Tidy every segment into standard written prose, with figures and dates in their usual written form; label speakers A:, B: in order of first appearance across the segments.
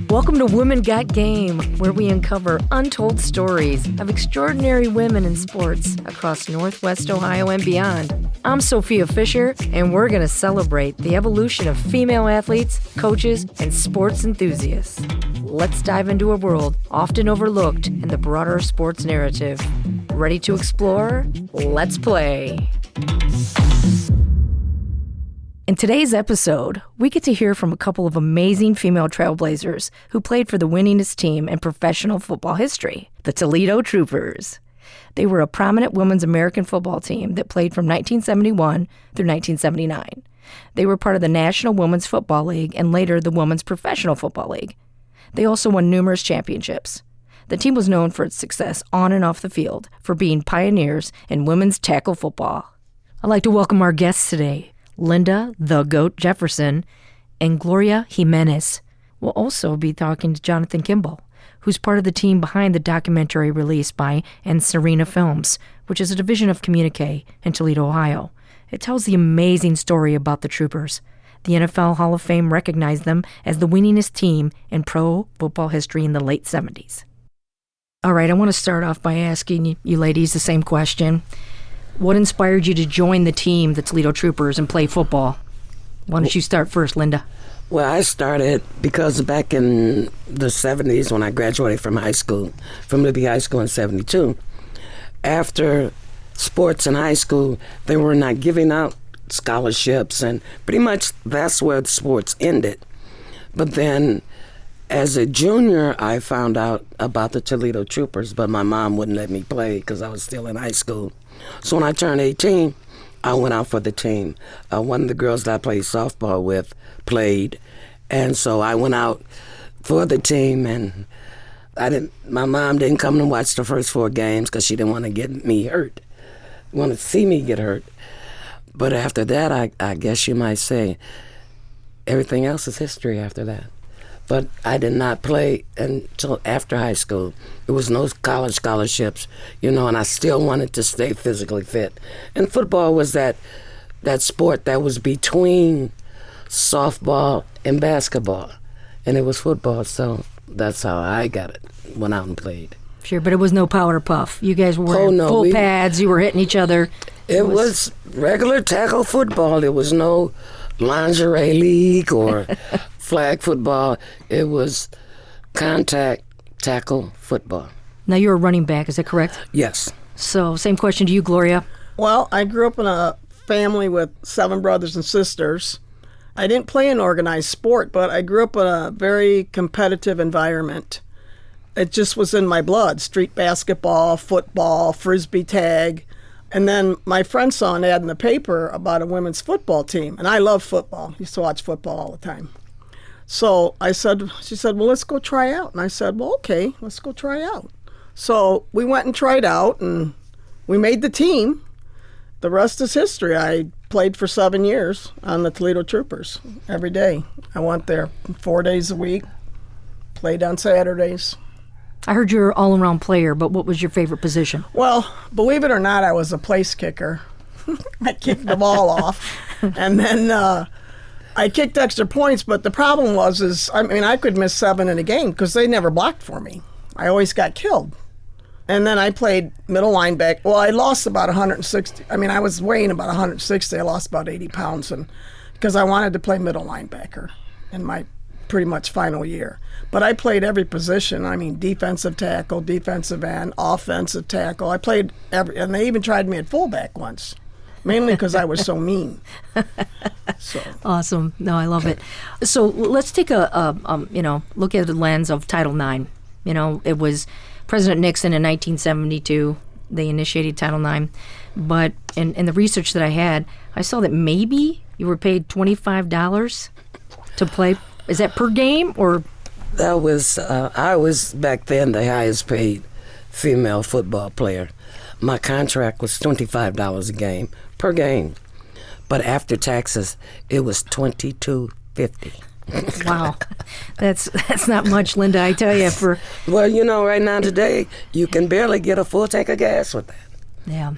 A: Welcome to Women Got Game, where we uncover untold stories of extraordinary women in sports across Northwest Ohio and beyond. I'm Sophia Fisher, and we're going to celebrate the evolution of female athletes, coaches, and sports enthusiasts. Let's dive into a world often overlooked in the broader sports narrative. Ready to explore? Let's play. In today's episode, we get to hear from a couple of amazing female trailblazers who played for the winningest team in professional football history, the Toledo Troopers. They were a prominent women's American football team that played from 1971 through 1979. They were part of the National Women's Football League and later the Women's Professional Football League. They also won numerous championships. The team was known for its success on and off the field, for being pioneers in women's tackle football. I'd like to welcome our guests today, Linda "The Goat" Jefferson and Gloria Jimenez. We'll also be talking to Jonathan Kimball, who's part of the team behind the documentary released by and Serena Films, which is a division of Communique in Toledo, Ohio. It tells the amazing story about the Troopers. The NFL Hall of Fame recognized them as the winningest team in pro football history in the late 70s. All right, I want to start off by asking you ladies the same question. What inspired you to join the team, the Toledo Troopers, and play football? Why don't you start first, Linda?
B: Well, I started because back in the 70s when I graduated from high school, from Libby High School in 72, after sports in high school, they were not giving out scholarships, and pretty much that's where sports ended. But then as a junior, I found out about the Toledo Troopers, but my mom wouldn't let me play because I was still in high school. So when I turned 18, I went out for the team. One of the girls that I played softball with played, and so I went out for the team, and my mom didn't come and watch the first 4 games because she didn't want to get me hurt, want to see me get hurt. But after that, I guess you might say, everything else is history after that. But I did not play until after high school. There was no college scholarships, and I still wanted to stay physically fit. And football was that sport that was between softball and basketball. And it was football, so that's how I got it, went out and played.
A: Sure, but it was no powder puff. You guys were wearing full pads, you were hitting each other.
B: It was regular tackle football. There was no lingerie league or flag football. It was contact tackle football.
A: Now you're a running back, is that correct?
B: Yes.
A: So same question to you, Gloria.
C: Well, I grew up in a family with 7 brothers and sisters. I didn't play an organized sport, but I grew up in a very competitive environment. It just was in my blood. Street basketball, football, frisbee tag. And then my friend saw an ad in the paper about a women's football team. And I love football. Used to watch football all the time. So she said, well, let's go try out. And I said, well, okay, let's go try out. So we went and tried out, and we made the team. The rest is history. I played for 7 years on the Toledo Troopers every day. I went there 4 days a week, played on Saturdays.
A: I heard you're an all-around player, but what was your favorite position?
C: Well, believe it or not, I was a place kicker. I kicked the ball off, and then I kicked extra points, but the problem was I could miss 7 in a game because they never blocked for me. I always got killed. And then I played middle linebacker. Well, I lost about 160. I was weighing about 160. I lost about 80 pounds because I wanted to play middle linebacker in my pretty much final year. But I played every position. Defensive tackle, defensive end, offensive tackle. I played and they even tried me at fullback once, mainly because I was so mean. So
A: awesome. No, I love it. So let's take a look at the lens of Title IX. It was President Nixon in 1972. They initiated Title IX. But in the research that I had, I saw that maybe you were paid $25 to play. Is that per game or?
B: That was, I was back then the highest paid female football player. My contract was $25 a game, per game. But after taxes, it was $22.50.
A: Wow. That's not much, Linda, I tell you.
B: Well, right now today, you can barely get a full tank of gas with that.
A: Yeah.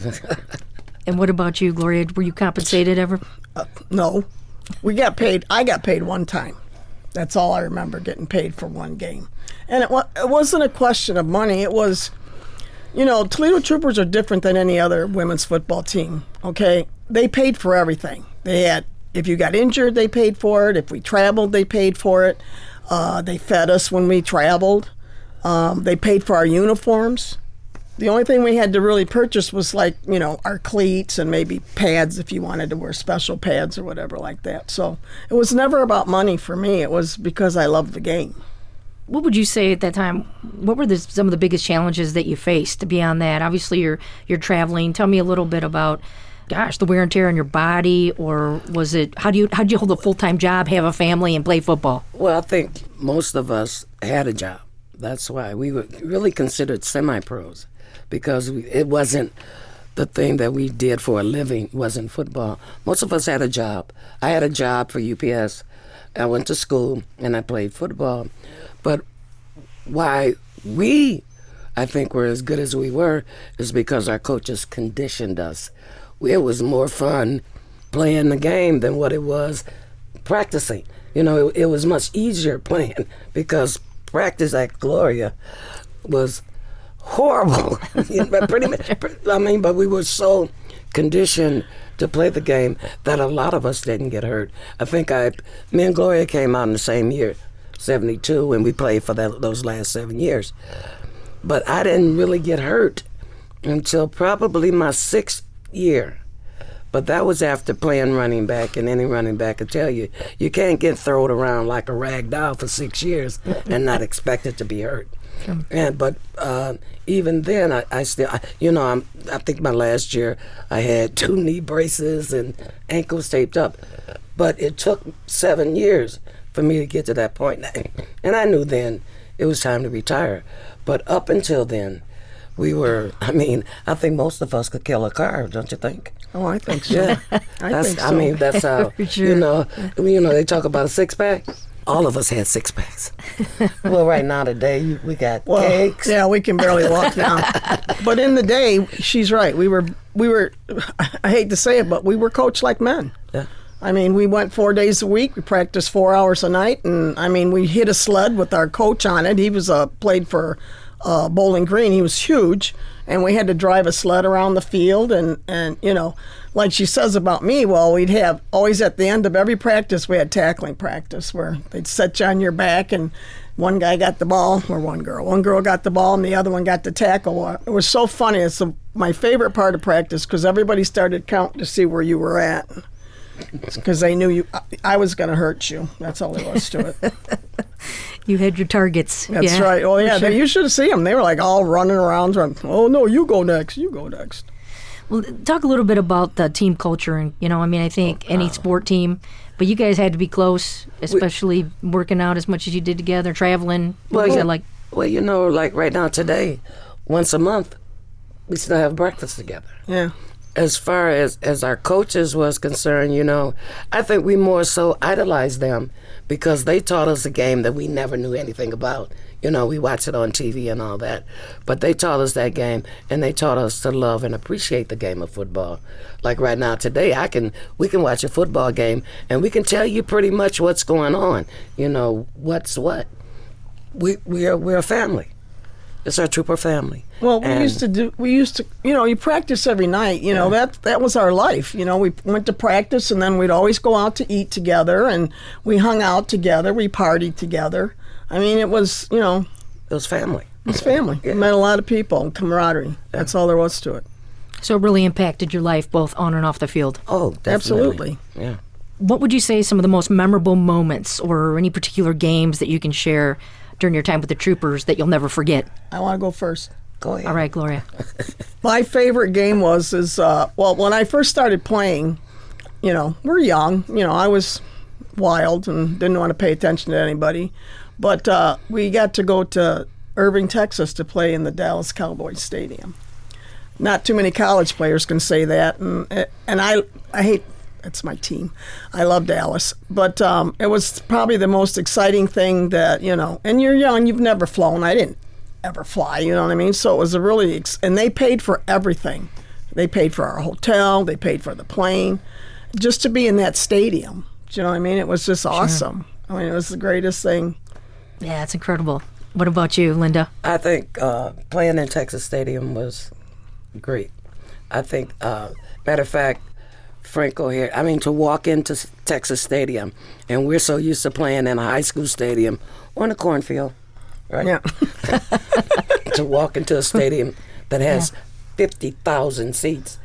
A: And what about you, Gloria? Were you compensated ever?
C: No. We got paid. I got paid one time. That's all I remember, getting paid for one game. And it wasn't a question of money. It was, Toledo Troopers are different than any other women's football team, okay? They paid for everything. If you got injured, they paid for it. If we traveled, they paid for it. They fed us when we traveled. They paid for our uniforms. The only thing we had to really purchase was our cleats and maybe pads if you wanted to wear special pads or whatever like that. So it was never about money for me. It was because I loved the game.
A: What would you say at that time? What were some of the biggest challenges that you faced beyond that? Obviously, you're traveling. Tell me a little bit about, the wear and tear on your body, or was it how do you hold a full-time job, have a family, and play football?
B: Well, I think most of us had a job. That's why we were really considered semi-pros, because it wasn't the thing that we did for a living, wasn't football. Most of us had a job. I had a job for UPS. I went to school and I played football. But why I think, were as good as we were is because our coaches conditioned us. It was more fun playing the game than what it was practicing. It was much easier playing because practice at Gloria was horrible. But we were so conditioned to play the game that a lot of us didn't get hurt. I think me and Gloria came out in the same year, 72, and we played for those last 7 years. But I didn't really get hurt until probably my 6th year. But that was after playing running back, and any running back could tell you, you can't get thrown around like a rag doll for 6 years and not expect it to be hurt. But even then, I think my last year I had 2 knee braces and ankles taped up. But it took 7 years for me to get to that point. And I knew then it was time to retire. But up until then, I think most of us could kill a car, don't you think?
C: Oh, I think so.
B: Yeah.
C: That's how.
B: That's how,
A: sure.
B: They talk about a six-pack. All of us had six-packs. Well, right now today, we got cakes.
C: Yeah, we can barely walk now. But in the day, she's right. We were, I hate to say it, but we were coached like men.
B: Yeah.
C: We went 4 days a week. We practiced 4 hours a night. And, we hit a sled with our coach on it. He was played for Bowling Green. He was huge. And we had to drive a sled around the field. And like she says about me, we'd have always at the end of every practice, we had tackling practice where they'd set you on your back and one guy got the ball, or one girl got the ball and the other one got the tackle. It was so funny. It's my favorite part of practice because everybody started counting to see where you were at because they knew I was going to hurt you. That's all there was to it.
A: You had your targets.
C: That's right. Oh, yeah. Sure. You should have seen them. They were all running around. Oh, no, you go next. You go next.
A: Well, talk a little bit about the team culture. And, I think any sport team, but you guys had to be close, especially working out as much as you did together, traveling. What was that like?
B: Well, like right now today, once a month, we still have breakfast together.
C: Yeah.
B: As far as our coaches was concerned, I think we more so idolized them because they taught us a game that we never knew anything about. We watched it on TV and all that. But they taught us that game, and they taught us to love and appreciate the game of football. Like right now, today, we can watch a football game, and we can tell you pretty much what's going on. What's what. We're a family. It's our Trooper family.
C: Well, we used to, you practice every night. That was our life. We went to practice, and then we'd always go out to eat together, and we hung out together. We partied together. It was, It
B: was family.
C: It was family. Yeah. It met a lot of people and camaraderie. Yeah. That's all there was to it.
A: So it really impacted your life both on and off the field.
B: Oh, definitely.
C: Absolutely.
B: Yeah.
A: What would you say some of the most memorable moments or any particular games that you can share during your time with the Troopers that you'll never forget?
C: I want to go first.
B: Go ahead.
A: All right, Gloria.
C: My favorite game was when I first started playing, we're young. I was wild and didn't want to pay attention to anybody. But we got to go to Irving, Texas to play in the Dallas Cowboys Stadium. Not too many college players can say that. And I hate, it's my team. I love Dallas. But it was probably the most exciting thing that, and you're young, you've never flown. I didn't ever fly, you know what I mean? So it was and they paid for everything. They paid for our hotel. They paid for the plane. Just to be in that stadium. Do you know what I mean? It was just awesome. I mean, it was the greatest thing.
A: Yeah, it's incredible. What about you, Linda?
B: I think playing in Texas Stadium was great. I think, matter of fact, Franco here, I mean, to walk into Texas Stadium, and we're so used to playing in a high school stadium or in a cornfield, right?
C: Yeah.
B: To walk into a stadium that has 50,000 seats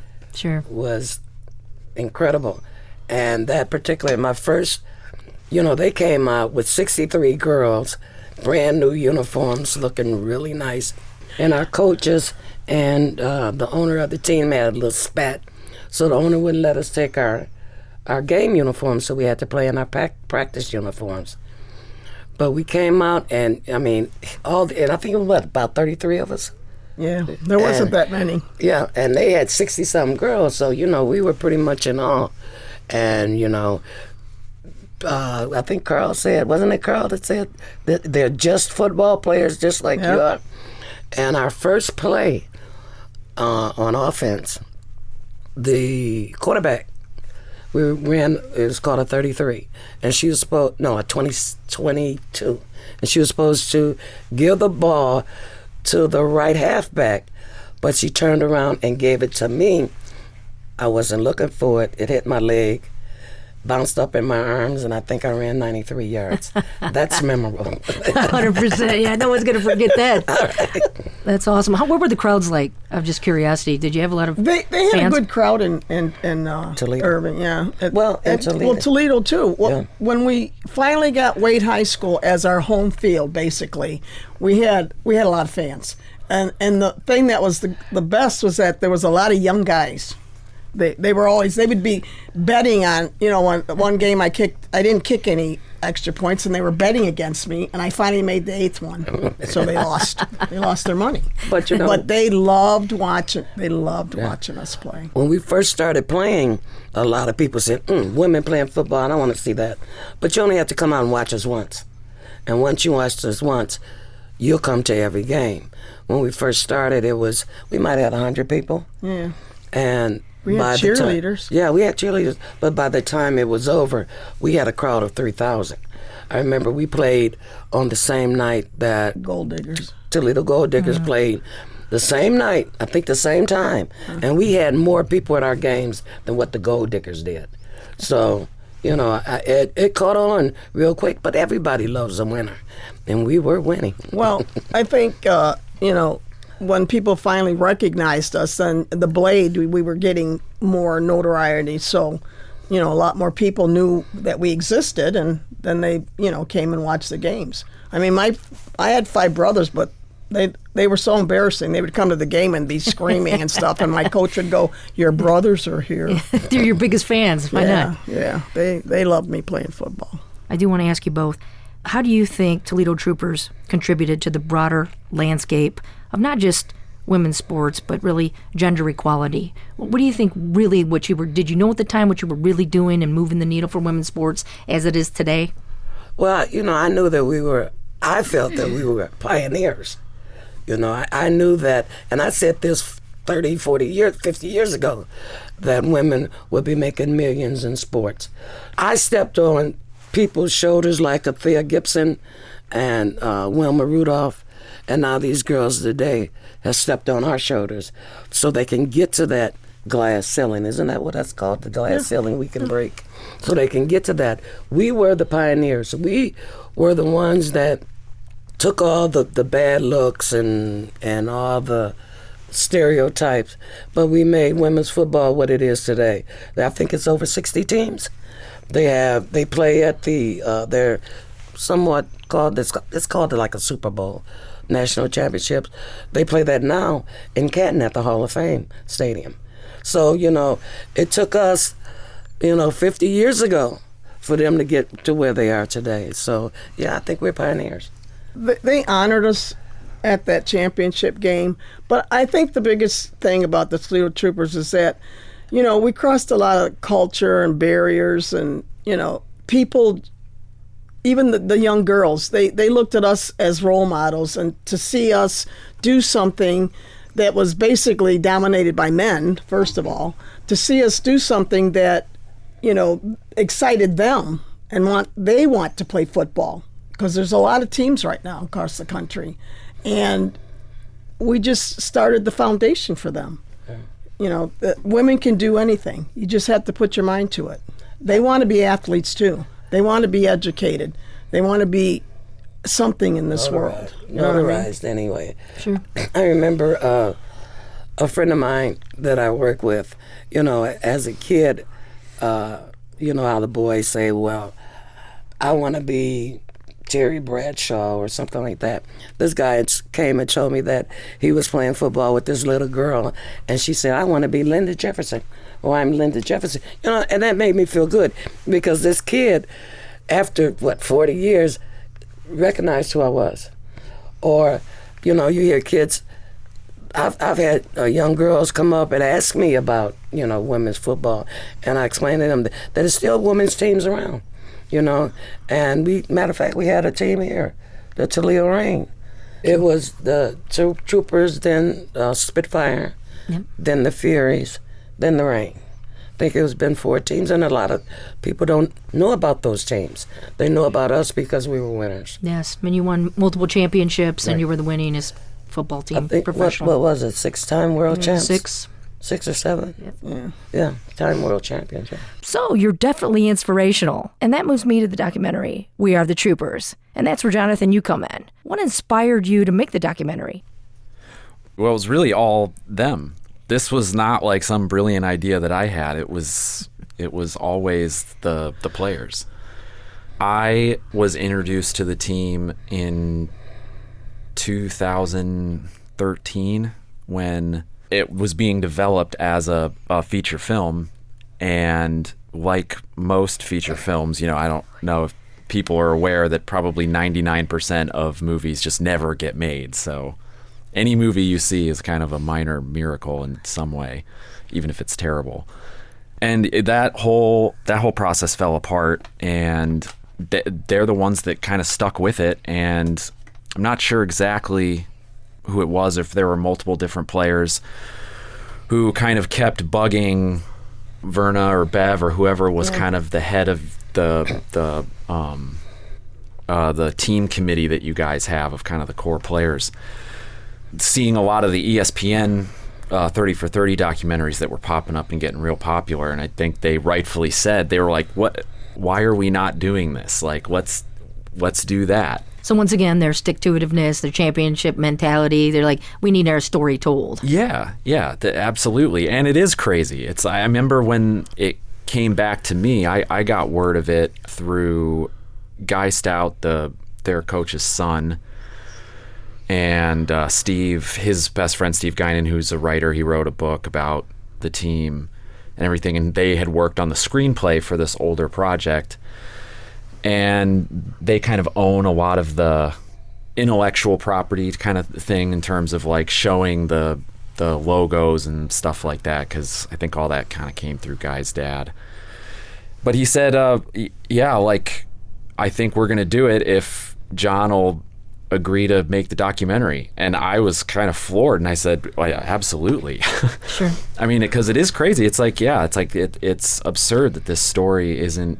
B: was incredible. And that particular, my first, they came out with 63 girls, brand new uniforms, looking really nice. And our coaches and the owner of the team had a little spat. So the owner wouldn't let us take our game uniforms, so we had to play in our practice uniforms. But we came out, and I mean, and I think it was about 33 of us.
C: Yeah, there wasn't that many.
B: Yeah, and they had 60-something girls, so we were pretty much in awe. And I think Carl said, wasn't it Carl that said that they're just football players, just like you are? And our first play on offense, the quarterback, we ran, it was called a 33, and she was a 22, and she was supposed to give the ball to the right halfback, but she turned around and gave it to me. I wasn't looking for it. It hit my leg, bounced up in my arms, and I think I ran 93 yards. That's memorable.
A: 100%. Yeah, no one's going to forget that.
B: Right.
A: That's awesome. What were the crowds like? Of just curiosity, did you have a lot of
C: They had
A: fans?
C: a good crowd in
B: Toledo.
C: Irving, yeah.
B: Toledo.
C: Well, Toledo too. Well,
B: Yeah.
C: When we finally got Wade High School as our home field, basically, we had a lot of fans. And the thing that was the best was that there was a lot of young guys. They would be betting on, one game I didn't kick any extra points, and they were betting against me, and I finally made the 8th one, so they lost. They lost their money.
B: But
C: they loved watching. They loved watching us play.
B: When we first started playing, a lot of people said, "Women playing football, I don't want to see that." But you only have to come out and watch us once, and once you watch us once, you'll come to every game. When we first started, we might have had 100 people.
C: Yeah.
B: And
C: we had cheerleaders.
B: We had cheerleaders. But by the time it was over, we had a crowd of 3,000. I remember we played on the same night that
C: Gold Diggers.
B: Toledo Gold Diggers played. The same night, I think the same time. And we had more people at our games than what the Gold Diggers did. So, it caught on real quick, but everybody loves a winner. And we were winning.
C: Well, I think, when people finally recognized us, and the Blade, we were getting more notoriety. So, a lot more people knew that we existed, and then they, came and watched the games. I mean, I had 5 brothers, but they were so embarrassing. They would come to the game and be screaming and stuff, and my coach would go, "Your brothers are here."
A: They're your biggest fans. Why not?
C: Yeah, they loved me playing football.
A: I do want to ask you both, how do you think Toledo Troopers contributed to the broader landscape of not just women's sports, but really gender equality? What do you think really did you know at the time what you were really doing and moving the needle for women's sports as it is today?
B: Well, I knew that I felt that we were pioneers. I knew that, and I said this 30, 40 years, 50 years ago, that women would be making millions in sports. I stepped on people's shoulders like Thea Gibson and Wilma Rudolph, and now these girls today have stepped on our shoulders so they can get to that glass ceiling. Isn't that what that's called? The glass ceiling we can break. So they can get to that. We were the pioneers. We were the ones that took all the bad looks and all the stereotypes, but we made women's football what it is today. I think it's over 60 teams. They play at they're somewhat called, it's called like a Super Bowl, national championships. They play that now in Canton at the Hall of Fame Stadium. So, it took us, 50 years ago for them to get to where they are today. So, I think we're pioneers.
C: They honored us at that championship game, but I think the biggest thing about the Toledo Troopers is that, we crossed a lot of culture and barriers, and, people, even the young girls, they looked at us as role models, and to see us do something that was basically dominated by men, first of all, to see us do something that, excited them and they want to play football, because there's a lot of teams right now across the country. And we just started the foundation for them. That women can do anything. You just have to put your mind to it. They want to be athletes too. They want to be educated. They want to be something in this world.
B: Notarized anyway.
A: Sure.
B: I remember a friend of mine that I work with, as a kid, how the boys say, well, I want to be Terry Bradshaw or something like that. This guy came and told me that he was playing football with this little girl, and she said, I want to be Linda Jefferson, or I'm Linda Jefferson. And that made me feel good, because this kid, after 40 years, recognized who I was. Or, you hear kids, I've had young girls come up and ask me about, women's football, and I explain to them that there's still women's teams around. And matter of fact, we had a team here, the Toledo Rain. It was the Troopers, then Spitfire, then the Furies, then the Rain. I think it was been 4 teams, and a lot of people don't know about those teams. They know about us because we were winners.
A: Yes, and you won multiple championships, and you were the winningest football team,
B: I think,
A: professional.
B: what was it, 6-time world champs?
A: 6.
B: 6 or 7?
A: Yep.
B: Yeah, time world championship.
A: So you're definitely inspirational. And that moves me to the documentary, We Are the Troopers. And that's where, Jonathan, you come in. What inspired you to make the documentary?
D: Well, it was really all them. This was not like some brilliant idea that I had. It was always the players. I was introduced to the team in 2013 when it was being developed as a feature film, and like most feature films, I don't know if people are aware that probably 99% of movies just never get made. So any movie you see is kind of a minor miracle in some way, even if it's terrible. And that whole process fell apart, and they're the ones that kind of stuck with it. And I'm not sure exactly who it was, if there were multiple different players who kind of kept bugging Verna or Bev or whoever was kind of the head of the team committee that you guys have of kind of the core players. Seeing a lot of the ESPN 30 for 30 documentaries that were popping up and getting real popular, and I think they rightfully said, they were like, "What? Why are we not doing this? Like, let's do that."
A: So once again, their stick-to-itiveness, their championship mentality, they're like, we need our story told.
D: Yeah, absolutely. And it is crazy. I remember when it came back to me, I got word of it through Guy Stout, their coach's son, and Steve, his best friend, Steve Guinan, who's a writer. He wrote a book about the team and everything, and they had worked on the screenplay for this older project. And they kind of own a lot of the intellectual property kind of thing in terms of like showing the logos and stuff like that, because I think all that kind of came through Guy's dad. But he said, yeah, like, I think we're going to do it if John will agree to make the documentary. And I was kind of floored, and I said, well, yeah, absolutely.
A: Sure. I
D: mean, because it is crazy. It's like, it's absurd that this story isn't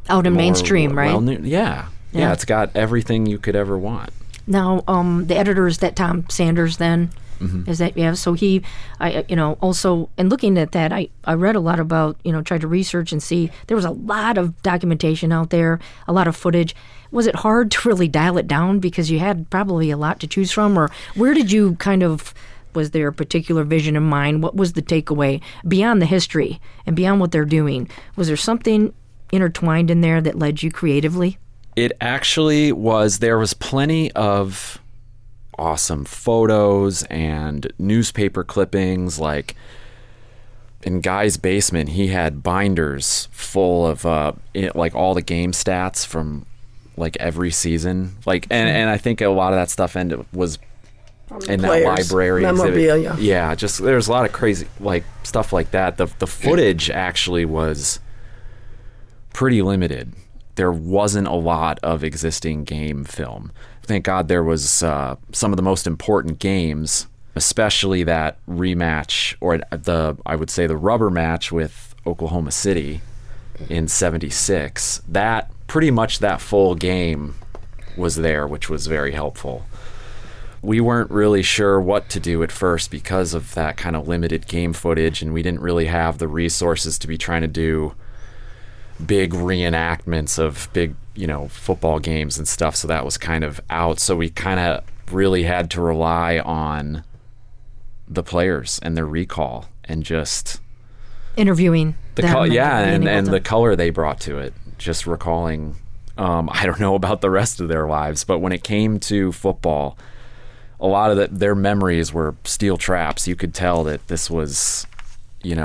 A: out in mainstream, right?
D: Yeah, it's got everything you could ever want.
A: Now, the editor is that Tom Sanders then? Mm-hmm. Is that, so he, also, and looking at that, I read a lot about, tried to research and see, there was a lot of documentation out there, a lot of footage. Was it hard to really dial it down because you had probably a lot to choose from, or where did you was there a particular vision in mind? What was the takeaway beyond the history and beyond what they're doing? Was there something intertwined in there that led you creatively?
D: It actually was. There was plenty of awesome photos and newspaper clippings. Like in Guy's basement, he had binders full of like all the game stats from like every season. Like and I think a lot of that stuff was in that library
C: memorabilia.
D: Exhibit. Yeah, just there's a lot of crazy like stuff like that. The footage actually was pretty limited. There wasn't a lot of existing game film. Thank God there was some of the most important games especially that rematch, or I would say the rubber match with Oklahoma City in 76, that pretty much that full game was there, which was very helpful. We weren't really sure what to do at first because of that kind of limited game footage, and we didn't really have the resources to be trying to do big reenactments of big, football games and stuff, so that was kind of out. So we kind of really had to rely on the players and their recall and just
A: interviewing them.
D: And the color they brought to it, just recalling. I don't know about the rest of their lives, but when it came to football, a lot of their memories were steel traps. You could tell that this was,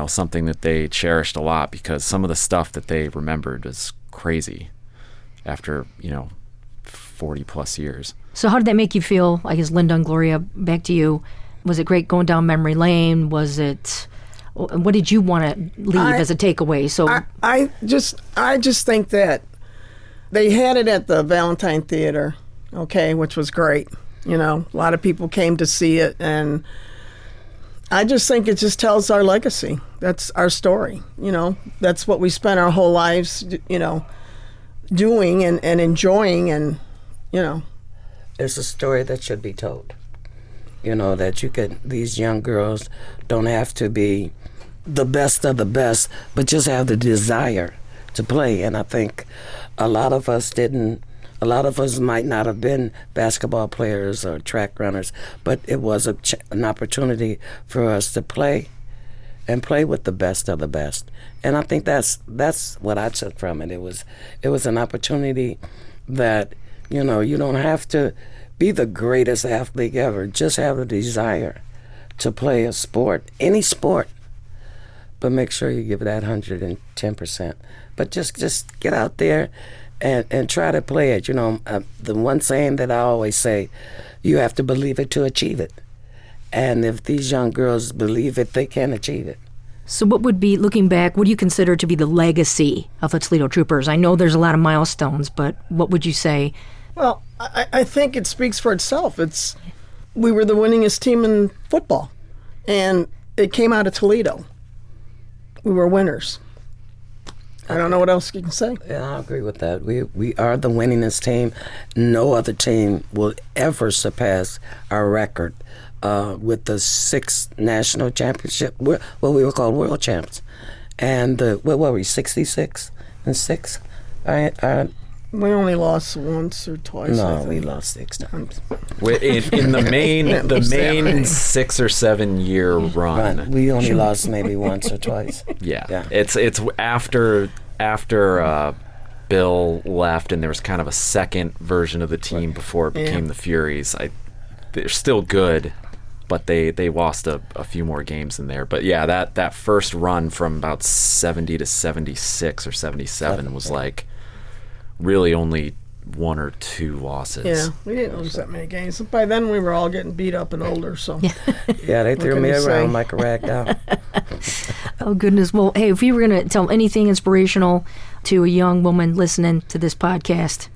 D: something that they cherished a lot, because some of the stuff that they remembered is crazy after, 40 plus years.
A: So how did that make you feel? I guess, Linda and Gloria, back to you. Was it great going down memory lane? What did you want to leave as a takeaway? So
C: I just think that they had it at the Valentine Theater, which was great. A lot of people came to see it, and I just think it just tells our legacy. That's our story. That's what we spent our whole lives, doing and enjoying, and,
B: It's a story that should be told. That these young girls don't have to be the best of the best, but just have the desire to play. And I think a lot of us might not have been basketball players or track runners, but it was an opportunity for us to play and play with the best of the best. And I think that's what I took from it. It was an opportunity that, you don't have to be the greatest athlete ever. Just have the desire to play a sport, any sport, but make sure you give it that 110%. But just get out there and try to play it. The one saying that I always say, you have to believe it to achieve it. And if these young girls believe it, they can achieve it.
A: So what would be, looking back, what do you consider to be the legacy of the Toledo Troopers? I know there's a lot of milestones, but what would you say?
C: Well, I think it speaks for itself. We were the winningest team in football, and it came out of Toledo. We were winners. I don't know what else you can say.
B: Yeah, I agree with that. We are the winningest team. No other team will ever surpass our record with the 6 national championship, what we were called world champs. And what were we, 66 and 6?
C: We only lost once or twice.
B: No, we lost 6 times.
D: In the main 6 or 7 year run.
B: We only lost maybe once or twice.
D: Yeah. It's after Bill left, and there was kind of a second version of the team before it became the Furies. They're still good, but they lost a few more games in there. But yeah, that first run from about 70 to 76 or 77 was like really only 1 or 2 losses.
C: Yeah, we didn't lose that many games. By then we were all getting beat up and older, so.
B: Yeah, they threw me around like a rag doll.
A: Oh, goodness. Well, hey, if you were going to tell anything inspirational to a young woman listening to this podcast,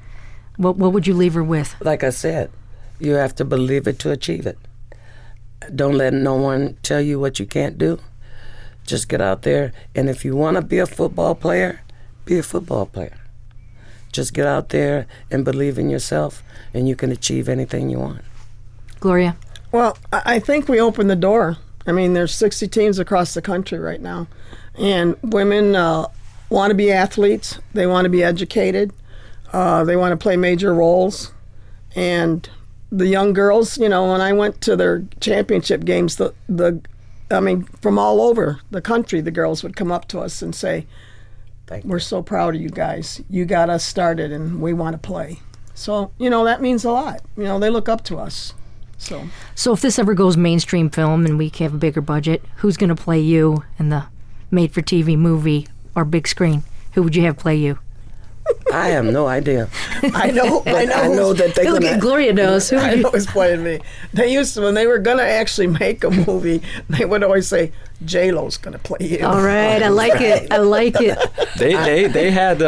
A: what would you leave her with?
B: Like I said, you have to believe it to achieve it. Don't let no one tell you what you can't do. Just get out there, and if you want to be a football player, be a football player. Just get out there and believe in yourself, and you can achieve anything you want.
A: Gloria?
C: Well, I think we opened the door. I mean, there's 60 teams across the country right now, and women want to be athletes. They want to be educated. They want to play major roles. And the young girls, when I went to their championship games, from all over the country, the girls would come up to us and say, "We're so proud of you guys. You got us started, and we want to play." So, that means a lot. They look up to us. So
A: if this ever goes mainstream film and we have a bigger budget, who's going to play you in the made-for-TV movie or big screen? Who would you have play you?
B: I have no idea.
C: I know
B: that they're
A: Look at Gloria knows.
C: I know who's playing me. They used to, when they were going to actually make a movie, they would always say, J-Lo's going to play you.
A: All right, I like it.
D: They had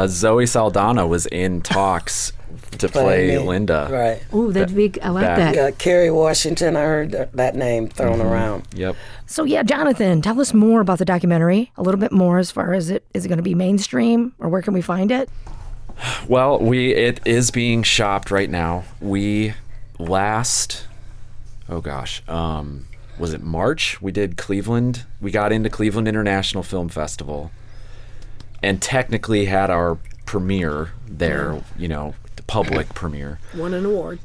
D: Zoe Saldana was in talks to play
B: me.
D: Linda.
B: Right.
A: Ooh, that'd be, I like
D: Back.
A: that.
B: Yeah, Kerry Washington, I heard that name thrown around.
D: Yep.
A: So yeah, Jonathan, tell us more about the documentary. A little bit more as far as is it going to be mainstream, or where can we find it?
D: Well, it is being shopped right now. We was it March? We did Cleveland. We got into Cleveland International Film Festival and technically had our premiere there, the public premiere.
C: Won an award.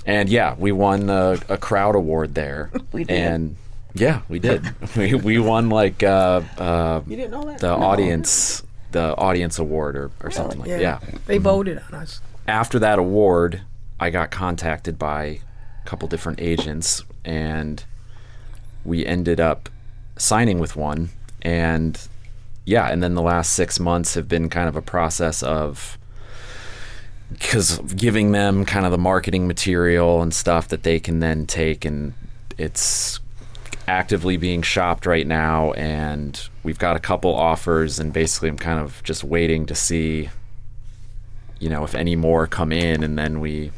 D: And yeah, we won a crowd award there.
C: We did.
D: And yeah, we did. we won like
C: You didn't know that?
D: the audience award or something like that. Yeah.
C: They voted on us.
D: After that award, I got contacted by a couple different agents, and we ended up signing with one. And yeah, and then the last 6 months have been kind of a process of giving them kind of the marketing material and stuff that they can then take, and it's actively being shopped right now, and we've got a couple offers, and basically I'm kind of just waiting to see if any more come in, and then we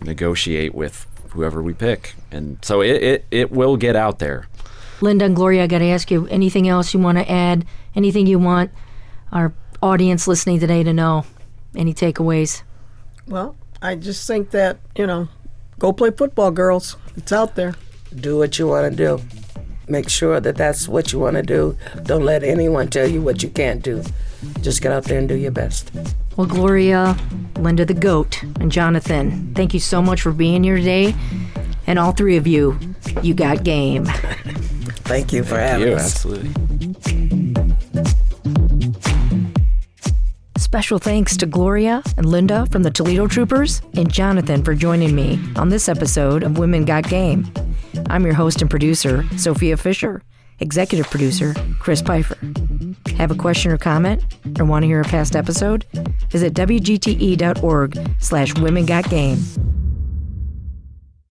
D: negotiate with whoever we pick. And so it will get out there.
A: Linda and Gloria, I got to ask you, anything else you want to add? Anything you want our audience listening today to know? Any takeaways?
C: Well, I just think that, go play football, girls. It's out there.
B: Do what you want to do. Make sure that that's what you want to do. Don't let anyone tell you what you can't do. Just get out there and do your best.
A: Well, Gloria, Linda the Goat, and Jonathan, thank you so much for being here today. And all three of you, you got game.
B: Thank you for having us.
D: Absolutely.
A: Special thanks to Gloria and Linda from the Toledo Troopers and Jonathan for joining me on this episode of Women Got Game. I'm your host and producer, Sophia Fisher. Executive producer, Chris Pfeiffer. Have a question or comment, or want to hear a past episode? Visit WGTE.org/WomenGotGame.